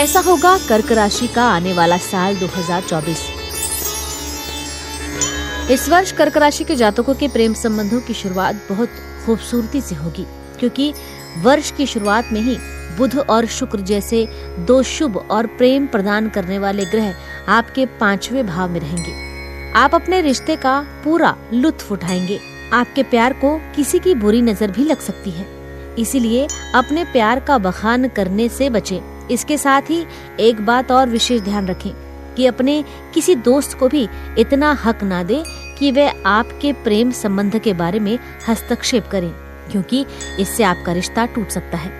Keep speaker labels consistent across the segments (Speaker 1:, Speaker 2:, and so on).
Speaker 1: कैसा होगा कर्क राशि का आने वाला साल 2024। इस वर्ष कर्क राशि के जातकों के प्रेम संबंधों की शुरुआत बहुत खूबसूरती से होगी, क्योंकि वर्ष की शुरुआत में ही बुध और शुक्र जैसे दो शुभ और प्रेम प्रदान करने वाले ग्रह आपके 5वें भाव में रहेंगे। आप अपने रिश्ते का पूरा लुत्फ उठाएंगे। आपके प्यार को किसी की बुरी नजर भी लग सकती है, इसीलिए अपने प्यार का बखान करने से बचें। इसके साथ ही एक बात और विशेष ध्यान रखें कि अपने किसी दोस्त को भी इतना हक ना दें कि वह आपके प्रेम संबंध के बारे में हस्तक्षेप करें, क्योंकि इससे आपका रिश्ता टूट सकता है।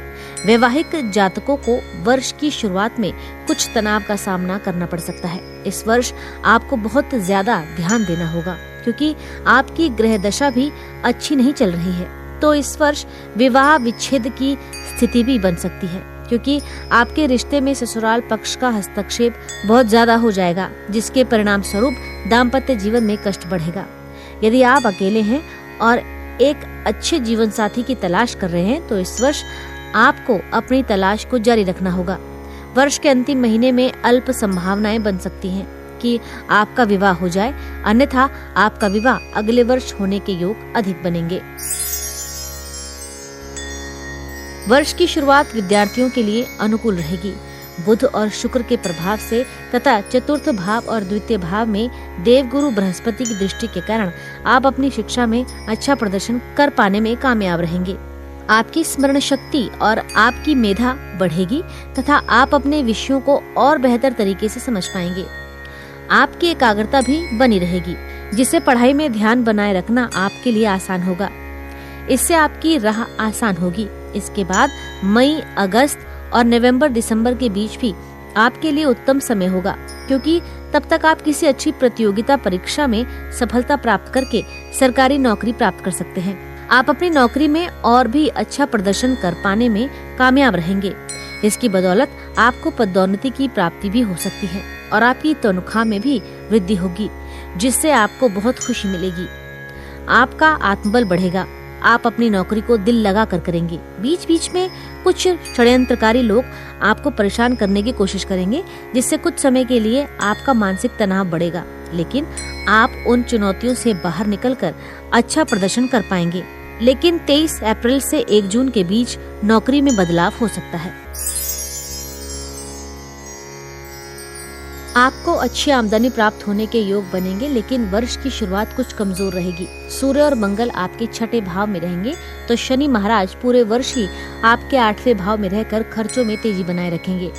Speaker 1: वैवाहिक जातकों को वर्ष की शुरुआत में कुछ तनाव का सामना करना पड़ सकता है। इस वर्ष आपको बहुत ज्यादा ध्यान देना होगा, क्योंकि आपकी ग्रह दशा भी अच्छी नहीं चल रही है। तो इस वर्ष विवाह विच्छेद की स्थिति भी बन सकती है, क्योंकि आपके रिश्ते में ससुराल पक्ष का हस्तक्षेप बहुत ज्यादा हो जाएगा, जिसके परिणाम स्वरूप दाम्पत्य जीवन में कष्ट बढ़ेगा। यदि आप अकेले हैं और एक अच्छे जीवन साथी की तलाश कर रहे हैं, तो इस वर्ष आपको अपनी तलाश को जारी रखना होगा। वर्ष के अंतिम महीने में अल्प संभावनाएं बन सकती हैं कि आपका विवाह हो जाए, अन्यथा आपका विवाह अगले वर्ष होने के योग अधिक बनेंगे। वर्ष की शुरुआत विद्यार्थियों के लिए अनुकूल रहेगी। बुध और शुक्र के प्रभाव से तथा चतुर्थ भाव और द्वितीय भाव में देवगुरु बृहस्पति की दृष्टि के कारण आप अपनी शिक्षा में अच्छा प्रदर्शन कर पाने में कामयाब रहेंगे। आपकी स्मरण शक्ति और आपकी मेधा बढ़ेगी तथा आप अपने विषयों को और बेहतर तरीके से समझ पाएंगे। आपकी एकाग्रता भी बनी रहेगी, जिससे पढ़ाई में ध्यान बनाए रखना आपके लिए आसान होगा। इससे आपकी राह आसान होगी। इसके बाद मई, अगस्त और नवंबर, दिसंबर के बीच भी आपके लिए उत्तम समय होगा, क्योंकि तब तक आप किसी अच्छी प्रतियोगिता परीक्षा में सफलता प्राप्त करके सरकारी नौकरी प्राप्त कर सकते हैं। आप अपनी नौकरी में और भी अच्छा प्रदर्शन कर पाने में कामयाब रहेंगे। इसकी बदौलत आपको पदोन्नति की प्राप्ति भी हो सकती है और आपकी तनख्वाह में भी वृद्धि होगी, जिससे आपको बहुत खुशी मिलेगी। आपका आत्मबल बढ़ेगा। आप अपनी नौकरी को दिल लगा कर करेंगे। बीच बीच में कुछ षड्यंत्रकारी लोग आपको परेशान करने की कोशिश करेंगे, जिससे कुछ समय के लिए आपका मानसिक तनाव बढ़ेगा, लेकिन आप उन चुनौतियों से बाहर निकलकर अच्छा प्रदर्शन कर पाएंगे। लेकिन 23 अप्रैल से 1 जून के बीच नौकरी में बदलाव हो सकता है। आपको अच्छी आमदनी प्राप्त होने के योग बनेंगे, लेकिन वर्ष की शुरुआत कुछ कमजोर रहेगी। सूर्य और मंगल आपके 6ठे भाव में रहेंगे, तो शनि महाराज पूरे वर्ष ही आपके 8वें भाव में रहकर खर्चों में तेजी बनाए रखेंगे।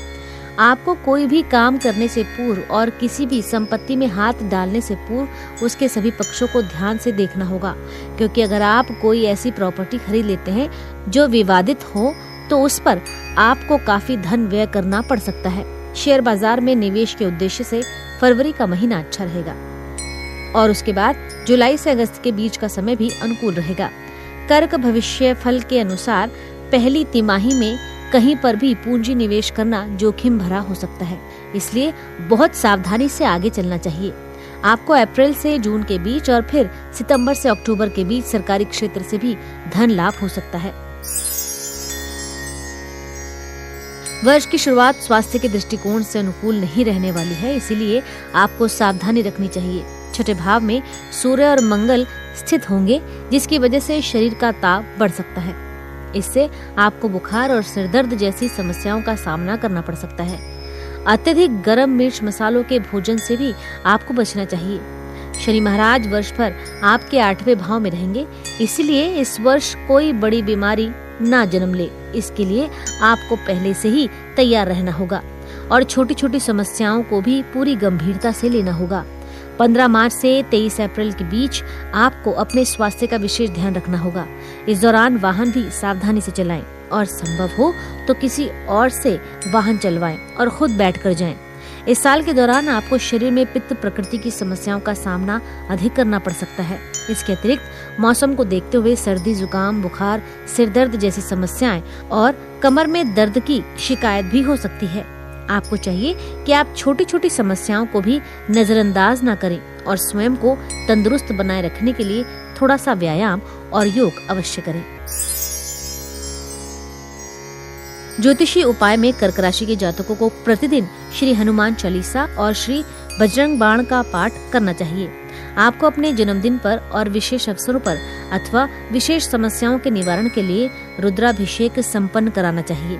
Speaker 1: आपको कोई भी काम करने से पूर्व और किसी भी संपत्ति में हाथ डालने से पूर्व उसके सभी पक्षों को ध्यान से देखना होगा, क्योंकि अगर आप कोई ऐसी प्रॉपर्टी खरीद लेते हैं जो विवादित हो, तो उस पर आपको काफी धन व्यय करना पड़ सकता है। शेयर बाजार में निवेश के उद्देश्य से फरवरी का महीना अच्छा रहेगा और उसके बाद जुलाई से अगस्त के बीच का समय भी अनुकूल रहेगा। कर्क भविष्य फल के अनुसार पहली तिमाही में कहीं पर भी पूंजी निवेश करना जोखिम भरा हो सकता है, इसलिए बहुत सावधानी से आगे चलना चाहिए। आपको अप्रैल से जून के बीच और फिर सितंबर से अक्टूबर के बीच सरकारी क्षेत्र से भी धन लाभ हो सकता है। वर्ष की शुरुआत स्वास्थ्य के दृष्टिकोण से अनुकूल नहीं रहने वाली है, इसीलिए आपको सावधानी रखनी चाहिए। 6ठे भाव में सूर्य और मंगल स्थित होंगे, जिसकी वजह से शरीर का ताप बढ़ सकता है। इससे आपको बुखार और सिरदर्द जैसी समस्याओं का सामना करना पड़ सकता है। अत्यधिक गर्म मिर्च मसालों के भोजन से भी आपको बचना चाहिए। शनि महाराज वर्ष भर आपके 8वें भाव में रहेंगे, इसलिए इस वर्ष कोई बड़ी बीमारी ना जन्म ले, इसके लिए आपको पहले से ही तैयार रहना होगा और छोटी छोटी समस्याओं को भी पूरी गंभीरता से लेना होगा। 15 मार्च से 23 अप्रैल के बीच आपको अपने स्वास्थ्य का विशेष ध्यान रखना होगा। इस दौरान वाहन भी सावधानी से चलाएं और संभव हो तो किसी और से वाहन चलवाएं और खुद बैठकर जाएं। इस साल के दौरान आपको शरीर में पित्त प्रकृति की समस्याओं का सामना अधिक करना पड़ सकता है। इसके अतिरिक्त मौसम को देखते हुए सर्दी, जुकाम, बुखार, सिरदर्द जैसी समस्याएं और कमर में दर्द की शिकायत भी हो सकती है। आपको चाहिए कि आप छोटी छोटी समस्याओं को भी नजरअंदाज न करें और स्वयं को तंदुरुस्त बनाए रखने के लिए थोड़ा सा व्यायाम और योग अवश्य करें। ज्योतिषी उपाय में कर्क राशि के जातकों को प्रतिदिन श्री हनुमान चालीसा और श्री बजरंग बाण का पाठ करना चाहिए। आपको अपने जन्मदिन पर और विशेष अवसरों पर अथवा विशेष समस्याओं के निवारण के लिए रुद्राभिषेक संपन्न कराना चाहिए।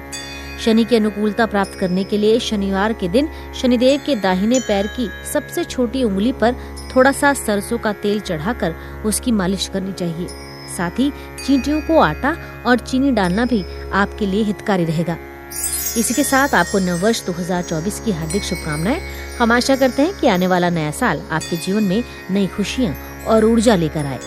Speaker 1: शनि की अनुकूलता प्राप्त करने के लिए शनिवार के दिन शनिदेव के दाहिने पैर की सबसे छोटी उंगली पर थोड़ा सा सरसों का तेल चढ़ाकर उसकी मालिश करनी चाहिए। साथ ही चींटियों को आटा और चीनी डालना भी आपके लिए हितकारी रहेगा। इसी के साथ आपको नववर्ष 2024 की हार्दिक शुभकामनाएं। हम आशा करते हैं कि आने वाला नया साल आपके जीवन में नई खुशियां और ऊर्जा लेकर आए।